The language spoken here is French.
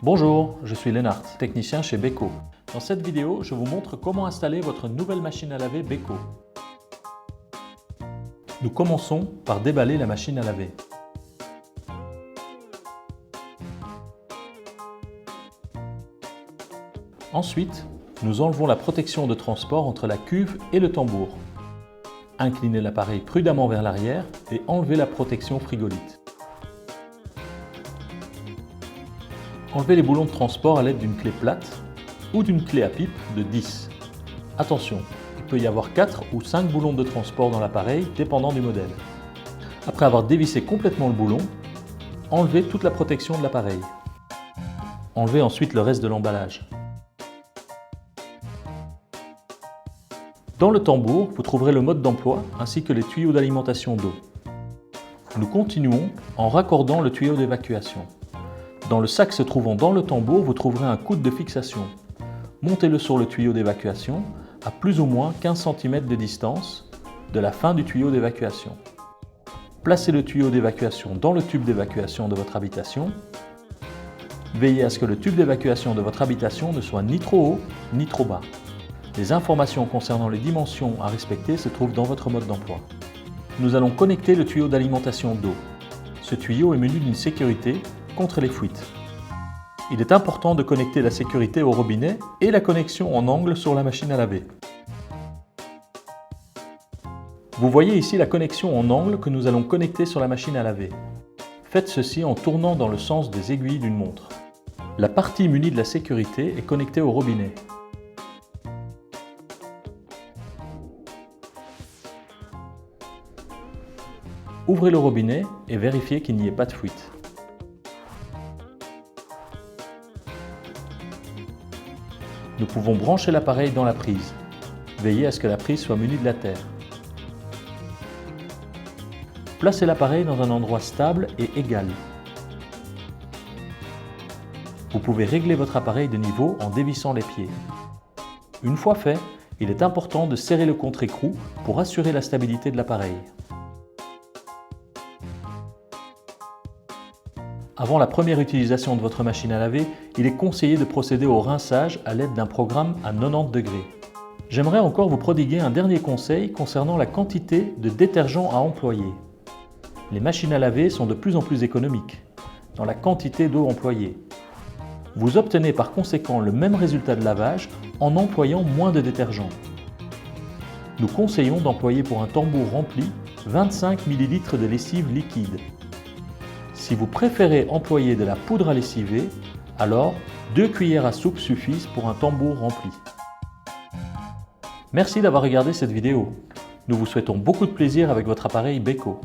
Bonjour, je suis Lennart, technicien chez Beko. Dans cette vidéo, je vous montre comment installer votre nouvelle machine à laver Beko. Nous commençons par déballer la machine à laver. Ensuite, nous enlevons la protection de transport entre la cuve et le tambour. Inclinez l'appareil prudemment vers l'arrière et enlevez la protection frigolite. Enlevez les boulons de transport à l'aide d'une clé plate ou d'une clé à pipe de 10. Attention, il peut y avoir 4 ou 5 boulons de transport dans l'appareil, dépendant du modèle. Après avoir dévissé complètement le boulon, enlevez toute la protection de l'appareil. Enlevez ensuite le reste de l'emballage. Dans le tambour, vous trouverez le mode d'emploi ainsi que les tuyaux d'alimentation d'eau. Nous continuons en raccordant le tuyau d'évacuation. Dans le sac se trouvant dans le tambour, vous trouverez un coude de fixation. Montez-le sur le tuyau d'évacuation à plus ou moins 15 cm de distance de la fin du tuyau d'évacuation. Placez le tuyau d'évacuation dans le tube d'évacuation de votre habitation. Veillez à ce que le tube d'évacuation de votre habitation ne soit ni trop haut ni trop bas. Les informations concernant les dimensions à respecter se trouvent dans votre mode d'emploi. Nous allons connecter le tuyau d'alimentation d'eau. Ce tuyau est muni d'une sécurité contre les fuites. Il est important de connecter la sécurité au robinet et la connexion en angle sur la machine à laver. Vous voyez ici la connexion en angle que nous allons connecter sur la machine à laver. Faites ceci en tournant dans le sens des aiguilles d'une montre. La partie munie de la sécurité est connectée au robinet. Ouvrez le robinet et vérifiez qu'il n'y ait pas de fuite. Nous pouvons brancher l'appareil dans la prise. Veillez à ce que la prise soit munie de la terre. Placez l'appareil dans un endroit stable et égal. Vous pouvez régler votre appareil de niveau en dévissant les pieds. Une fois fait, il est important de serrer le contre-écrou pour assurer la stabilité de l'appareil. Avant la première utilisation de votre machine à laver, il est conseillé de procéder au rinçage à l'aide d'un programme à 90 degrés. J'aimerais encore vous prodiguer un dernier conseil concernant la quantité de détergent à employer. Les machines à laver sont de plus en plus économiques dans la quantité d'eau employée. Vous obtenez par conséquent le même résultat de lavage en employant moins de détergent. Nous conseillons d'employer pour un tambour rempli 25 ml de lessive liquide. Si vous préférez employer de la poudre à lessiver, alors 2 cuillères à soupe suffisent pour un tambour rempli. Merci d'avoir regardé cette vidéo. Nous vous souhaitons beaucoup de plaisir avec votre appareil Beko.